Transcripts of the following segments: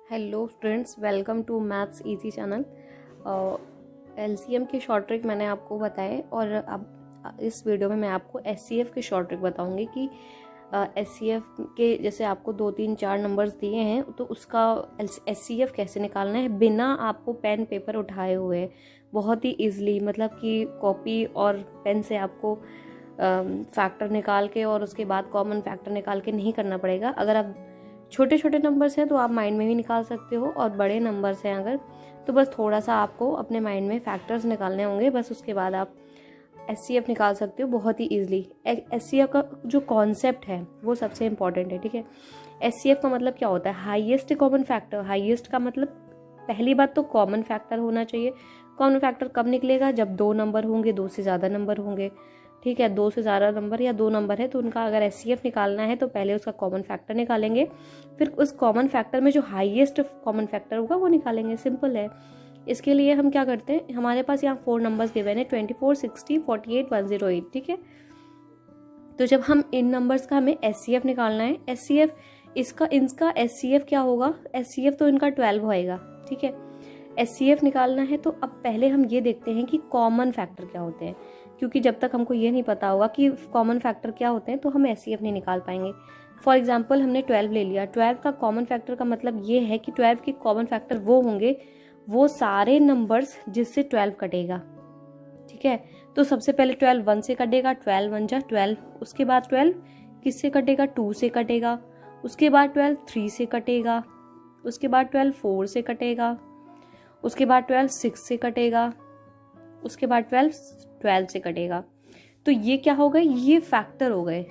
Hello students, welcome to maths easy channel. LCM के short trick मैंने आपको बताए और अब इस वीडियो में मैं आपको एचसीएफ के शॉर्ट ट्रिक बताऊंगी कि एचसीएफ के जैसे आपको 2 3 4 नंबर्स दिए हैं तो उसका एचसीएफ कैसे निकालना है बिना आपको पेन पेपर उठाए हुए, बहुत ही ईजिली। मतलब कि कॉपी और पेन से आपको फैक्टर निकाल के और उसके बाद कॉमन फैक्टर निकाल के नहीं करना पड़ेगा। अगर आप छोटे छोटे नंबर्स हैं तो आप माइंड में भी निकाल सकते हो, और बड़े नंबर्स हैं अगर तो बस थोड़ा सा आपको अपने माइंड में फैक्टर्स निकालने होंगे, बस उसके बाद आप एचसीएफ निकाल सकते हो बहुत ही इजीली। एचसीएफ का जो कॉन्सेप्ट है वो सबसे इम्पॉर्टेंट है, ठीक है। एचसीएफ का मतलब क्या होता है? Highest common factor. हाईएस्ट का मतलब पहली बात तो कॉमन फैक्टर होना चाहिए। कॉमन फैक्टर कब निकलेगा? जब 2 नंबर होंगे, 2 से ज़्यादा नंबर होंगे, ठीक है। 2 से ज़्यादा नंबर या 2 नंबर है तो उनका अगर एचसीएफ निकालना है तो पहले उसका कॉमन फैक्टर निकालेंगे, फिर उस कॉमन फैक्टर में जो हाईएस्ट कॉमन फैक्टर होगा वो निकालेंगे। सिंपल है। इसके लिए हम क्या करते हैं, हमारे पास यहाँ 4 नंबर्स गिवन है 24, 60, 48, 108, ठीक है। तो जब हम इन नंबर्स का हमें एचसीएफ निकालना है, एचसीएफ इनका एचसीएफ क्या होगा? एचसीएफ तो इनका 12 होएगा, ठीक है। एचसीएफ निकालना है तो अब पहले हम ये देखते हैं कि कॉमन फैक्टर क्या होते हैं, क्योंकि जब तक हमको ये नहीं पता होगा कि कॉमन फैक्टर क्या होते हैं तो हम एचसीएफ नहीं निकाल पाएंगे। फॉर एग्जांपल हमने 12 ले लिया। 12 का कॉमन फैक्टर का मतलब ये है कि 12 के कॉमन फैक्टर वो होंगे, वो सारे नंबर्स जिससे 12 कटेगा, ठीक है। तो सबसे पहले 12 1 से कटेगा, 12 1 जा 12। उसके बाद 12 किससे कटेगा? 2 से कटेगा। उसके बाद 12 3 से कटेगा। उसके बाद 12 4 से कटेगा। उसके बाद 12 6 से कटेगा। उसके बाद 12 से कटेगा। तो ये क्या हो गए? ये फैक्टर हो गए।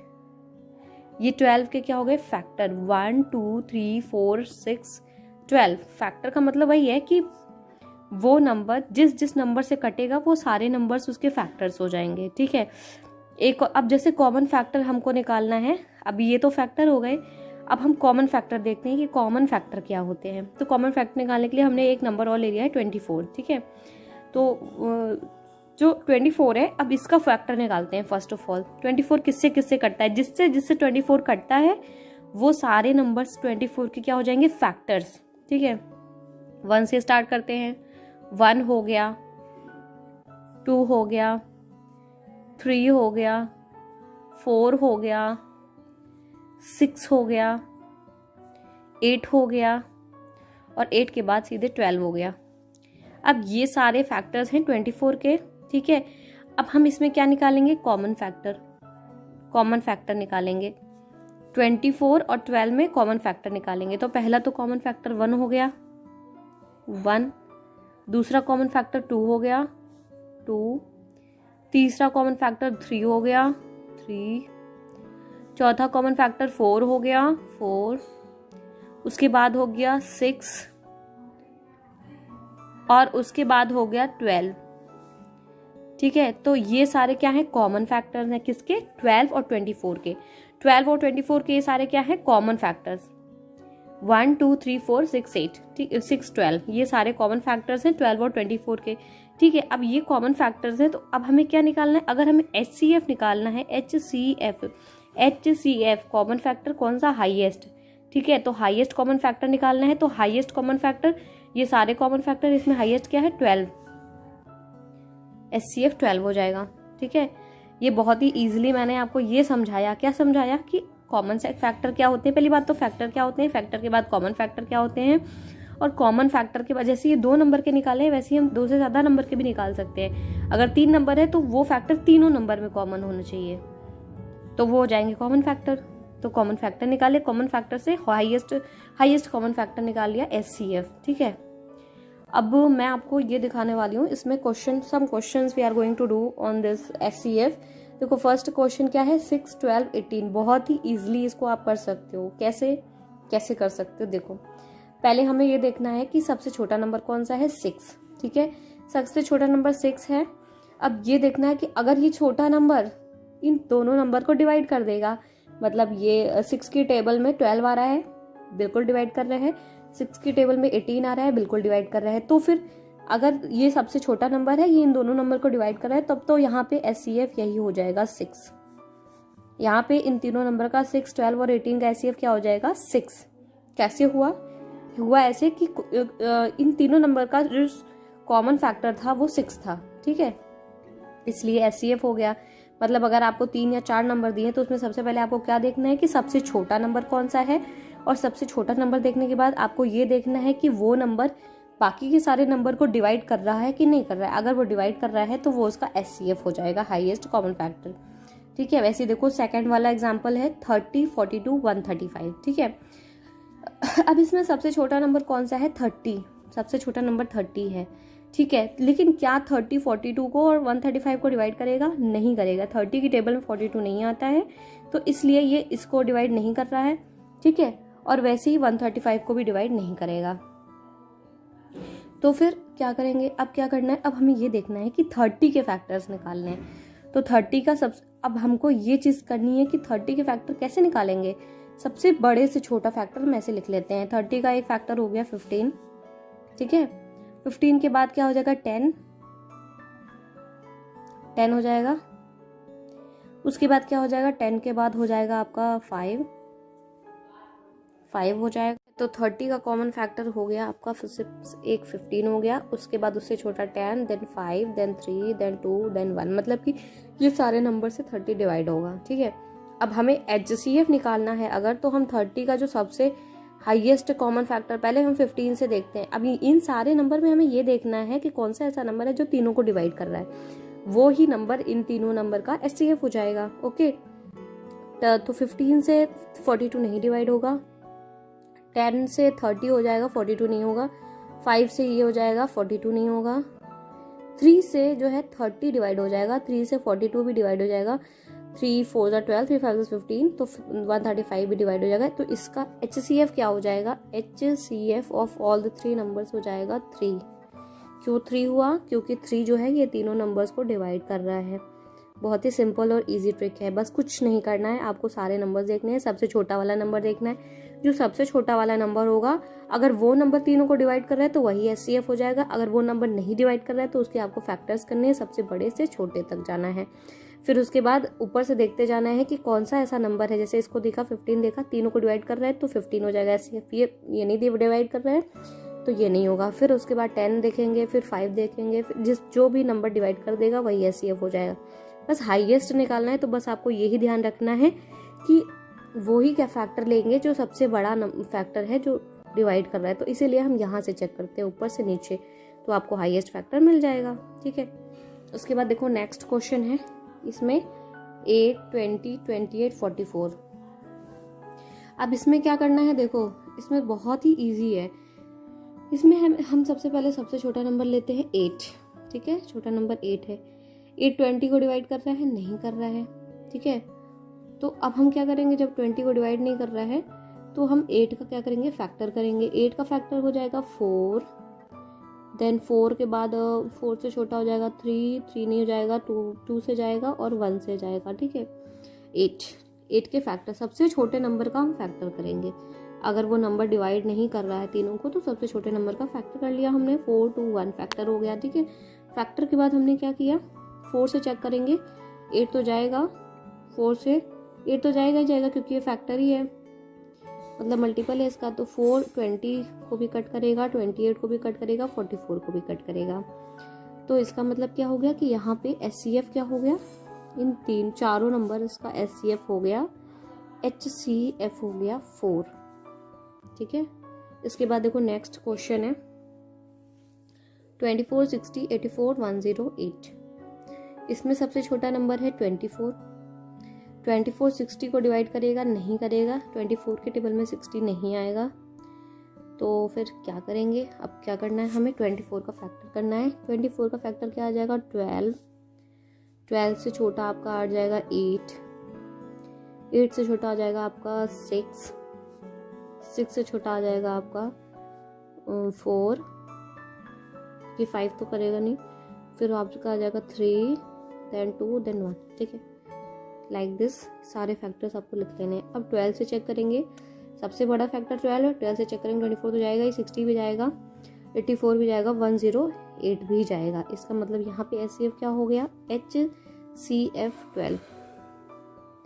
ये 12 के क्या हो गए? फैक्टर। 1 2 3 4 6 12। फैक्टर का मतलब वही है कि वो नंबर जिस नंबर से कटेगा वो सारे नंबर्स उसके फैक्टर्स हो जाएंगे, ठीक है। एक अब जैसे कॉमन फैक्टर हमको निकालना है, अब ये तो फैक्टर हो गए, अब हम कॉमन फैक्टर देखते हैं कि कॉमन फैक्टर क्या होते हैं। तो कॉमन फैक्टर निकालने के लिए हमने एक नंबर और ले लिया है 24, ठीक है। तो जो 24 है, अब इसका फैक्टर निकालते हैं। फर्स्ट ऑफ ऑल 24 किससे किससे कटता है? जिससे जिससे 24 कटता है वो सारे नंबर्स 24 के क्या हो जाएंगे? फैक्टर्स, ठीक है। 1 से स्टार्ट करते हैं। 1 हो गया, 2 हो गया, 3 हो गया, 4 हो गया, 6 हो गया, 8 हो गया, और 8 के बाद सीधे 12 हो गया। अब ये सारे फैक्टर्स हैं 24 के, ठीक है। अब हम इसमें क्या निकालेंगे? Common factor. कॉमन फैक्टर निकालेंगे 24 और 12 में कॉमन फैक्टर निकालेंगे। तो पहला तो कॉमन फैक्टर 1 हो गया, 1। दूसरा कॉमन फैक्टर 2 हो गया, 2। तीसरा कॉमन फैक्टर 3 हो गया, 3। चौथा कॉमन फैक्टर 4 हो गया, 4। उसके बाद हो गया 6, और उसके बाद हो गया 12, ठीक है। तो ये सारे क्या हैं? कॉमन फैक्टर्स हैं। किसके? 12 और 24 के। 12 और 24 के ये सारे क्या हैं? Common factors. 1 2 3 4 6 8, ठीक, 6 12, ये सारे कॉमन फैक्टर्स हैं 12 और 24 के, ठीक है। अब ये कॉमन फैक्टर्स हैं तो अब हमें क्या निकालना है? अगर हमें एचसीएफ निकालना है, एचसीएफ कॉमन फैक्टर कौन सा? हाईएस्ट, ठीक है। तो हाईएस्ट कॉमन फैक्टर निकालना है, तो हाईएस्ट कॉमन फैक्टर ये सारे कॉमन फैक्टर, इसमें हाईएस्ट क्या है? 12। एचसीएफ 12 हो जाएगा, ठीक है। ये बहुत ही इजीली मैंने आपको ये समझाया। क्या समझाया? कि कॉमन फैक्टर क्या होते हैं। पहली बात तो फैक्टर क्या होते हैं, फैक्टर के बाद कॉमन फैक्टर क्या होते हैं, और कॉमन फैक्टर के बाद जैसे ये 2 नंबर के निकाले हैं वैसे ही हम 2 से ज़्यादा नंबर के भी निकाल सकते हैं। अगर 3 नंबर है तो वो फैक्टर तीनों नंबर में कॉमन होना चाहिए, तो वो हो जाएंगे कॉमन फैक्टर। तो कॉमन फैक्टर निकाले, कॉमन फैक्टर से हाईएस्ट कॉमन फैक्टर निकाल लिया, एचसीएफ, ठीक है। अब मैं आपको ये दिखाने वाली हूँ, इसमें some questions we are going to do on this HCF. देखो फर्स्ट क्वेश्चन क्या है? 6 12 18। बहुत ही इजीली इसको आप कर सकते हो। कैसे कर सकते हो? देखो पहले हमें ये देखना है कि सबसे छोटा नंबर कौन सा है? 6, ठीक है। सबसे छोटा नंबर 6 है। अब ये देखना है कि अगर ये छोटा नंबर इन दोनों नंबर को डिवाइड कर देगा, मतलब ये 6 की टेबल में 12 आ रहा है, बिल्कुल डिवाइड कर रहे हैं। 6 की टेबल में 18 आ रहा है, बिल्कुल डिवाइड कर रहा है। तो फिर अगर ये सबसे छोटा नंबर है, ये इन दोनों नंबर को डिवाइड कर रहा है, तब तो यहाँ पे एचसीएफ यही हो जाएगा 6। यहाँ पे इन तीनों नंबर का 6 12 और 18 का एचसीएफ क्या हो जाएगा? 6। कैसे हुआ? हुआ ऐसे कि इन तीनों नंबर का जो कॉमन फैक्टर था वो 6 था, ठीक है, इसलिए SCF हो गया। मतलब अगर आपको 3 या 4 नंबर दिए तो उसमें सबसे पहले आपको क्या देखना है कि सबसे छोटा नंबर कौन सा है, और सबसे छोटा नंबर देखने के बाद आपको ये देखना है कि वो नंबर बाकी के सारे नंबर को डिवाइड कर रहा है कि नहीं कर रहा है। अगर वो डिवाइड कर रहा है तो वो उसका SCF हो जाएगा, हाईएस्ट कॉमन फैक्टर, ठीक है। वैसे देखो सेकंड वाला एग्जांपल है 30, 42, 135, ठीक है। अब इसमें सबसे छोटा नंबर कौन सा है? 30, सबसे छोटा नंबर 30 है, ठीक है। लेकिन क्या 30 42 को और 135 को डिवाइड करेगा? नहीं करेगा। 30 की टेबल में 42 नहीं आता है, तो इसलिए ये इसको डिवाइड नहीं कर रहा है, ठीक है। और वैसे ही 135 को भी डिवाइड नहीं करेगा। तो फिर क्या करेंगे? अब क्या करना है? अब हमें ये देखना है कि 30 के फैक्टर्स निकालने हैं। तो 30 का अब हमको ये चीज करनी है कि 30 के फैक्टर कैसे निकालेंगे। सबसे बड़े से छोटा फैक्टर हम ऐसे लिख लेते हैं। 30 का एक फैक्टर हो गया 15, ठीक है। 15 के बाद क्या हो जाएगा? 10 हो जाएगा। उसके बाद क्या हो जाएगा? 10 के बाद हो जाएगा आपका 5 हो जाएगा। तो 30 का कॉमन फैक्टर हो गया आपका एक 15 हो गया। उसके बाद उससे छोटा 10, देन 5, देन 3, देन 2, देन 1, मतलब कि ये सारे नंबर से 30 डिवाइड होगा, ठीक है। अब हमें HCF निकालना है अगर, तो हम 30 का जो सबसे हाईएस्ट कॉमन फैक्टर, पहले हम 15 से देखते हैं। अभी इन सारे नंबर में हमें ये देखना है कि कौन सा ऐसा नंबर है जो तीनों को डिवाइड कर रहा है, वो ही नंबर इन तीनों नंबर का SCF हो जाएगा, ओके। तो 15 से 42 नहीं डिवाइड होगा, 10 से 30 हो जाएगा, 42 नहीं होगा, 5 से ये हो जाएगा, 42 नहीं होगा, 3 से जो है 30 डिवाइड हो जाएगा, 3 से 42 भी डिवाइड हो जाएगा, 3 4 12, 3 5 15, तो 135 भी डिवाइड हो जाएगा। तो इसका HCF क्या हो जाएगा? HCF of all the 3 numbers हो जाएगा 3। क्यों 3 हुआ? क्योंकि 3 जो है ये तीनों नंबर्स को डिवाइड कर रहा है। बहुत ही सिंपल और इजी ट्रिक है, बस कुछ नहीं करना है, आपको सारे नंबर्स देखने हैं, सबसे छोटा वाला नंबर देखना है। जो सबसे छोटा वाला नंबर होगा, अगर वो नंबर तीनों को डिवाइड कर रहा है तो वही SCF हो जाएगा। अगर वो नंबर नहीं डिवाइड कर रहा है तो उसके आपको फैक्टर्स करने हैं, सबसे बड़े से छोटे तक जाना है। फिर उसके बाद ऊपर से देखते जाना है कि कौन सा ऐसा नंबर है, जैसे इसको देखा 15 देखा, तीनों को डिवाइड कर रहा है तो 15 हो जाएगा SCF। ये नहीं डिवाइड कर रहा है तो ये नहीं होगा। फिर उसके बाद 10 देखेंगे, फिर 5 देखेंगे, फिर जो भी नंबर डिवाइड कर देगा वही SCF हो जाएगा। बस हाईएस्ट निकालना है, तो बस आपको यही ध्यान रखना है कि वो ही क्या फैक्टर लेंगे जो सबसे बड़ा फैक्टर है जो डिवाइड कर रहा है। तो इसीलिए हम यहाँ से चेक करते हैं ऊपर से नीचे, तो आपको हाईएस्ट फैक्टर मिल जाएगा, ठीक है। उसके बाद देखो नेक्स्ट क्वेश्चन है, इसमें 8, 20, 28, 44। अब इसमें क्या करना है? देखो इसमें बहुत ही इजी है। इसमें हम सबसे पहले सबसे छोटा नंबर लेते हैं 8, ठीक है। छोटा नंबर 8 है। 8 20 को डिवाइड कर रहा है? नहीं कर रहा है, ठीक है। तो अब हम क्या करेंगे? जब 20 को डिवाइड नहीं कर रहा है तो हम 8 का क्या करेंगे? फैक्टर करेंगे। 8 का फैक्टर हो जाएगा 4, देन 4 के बाद 4 से छोटा हो जाएगा 3 नहीं हो जाएगा, 2 से जाएगा और 1 से जाएगा, ठीक है। 8 के फैक्टर, सबसे छोटे नंबर का हम फैक्टर करेंगे। अगर वो नंबर डिवाइड नहीं कर रहा है तीनों को तो सबसे छोटे नंबर का फैक्टर कर लिया हमने। 4 2 1 फैक्टर हो गया, ठीक है। फैक्टर के बाद हमने क्या किया? 4 से चेक करेंगे, 8 तो जाएगा, 4 से 8 तो जाएगा ही जाएगा क्योंकि ये फैक्टर ही है, मतलब मल्टीपल है इसका। तो 4 20 को भी कट करेगा, 28 को भी कट करेगा, 44 को भी कट करेगा। तो इसका मतलब क्या हो गया कि यहाँ पे SCF क्या हो गया? इन चारों नंबर इसका SCF हो गया, HCF हो गया 4, ठीक है। इसके बाद देखो नेक्स्ट क्वेश्चन है 24, 60, 84, 108। इसमें सबसे छोटा नंबर है 24। 24 60 को डिवाइड करेगा? नहीं करेगा। 24 के टेबल में 60 नहीं आएगा, तो फिर क्या करेंगे? अब क्या करना है हमें? 24 का फैक्टर करना है। 24 का फैक्टर क्या आ जाएगा? 12। 12 से छोटा आपका आ जाएगा 8। 8 से छोटा आ जाएगा आपका 6। 6 से छोटा आ जाएगा आपका 4। ये 5 तो करेगा नहीं। फिर आपका आ जाएगा 3, देन 2, देन 1, ठीक है। लाइक दिस सारे फैक्टर्स आपको लिख लेने हैं। अब 12 से चेक करेंगे, सबसे बड़ा फैक्टर 12 है। 12 से चेक करेंगे 24 तो जाएगा ही, 60 भी जाएगा, 84 भी जाएगा, 108 भी जाएगा। इसका मतलब यहाँ पे SCF क्या हो गया? HCF 12।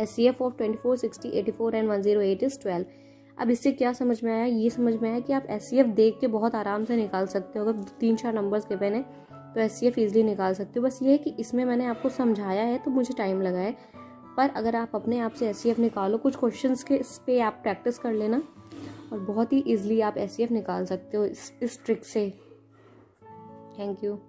SCF of 24, 60, 84 and 108 is 12। अब इससे क्या समझ में आया, ये समझ में आया कि आप SCF देख के बहुत आराम से निकाल सकते हो। अगर 3-4 नंबर्स के पेन है तो SCF ईजिली निकाल सकते हो। बस ये है कि इसमें मैंने आपको समझाया है तो मुझे टाइम लगा है, पर अगर आप अपने आप से SCF निकालो, कुछ क्वेश्चंस के इस पे आप प्रैक्टिस कर लेना और बहुत ही ईजिली आप SCF निकाल सकते हो इस ट्रिक से। Thank you.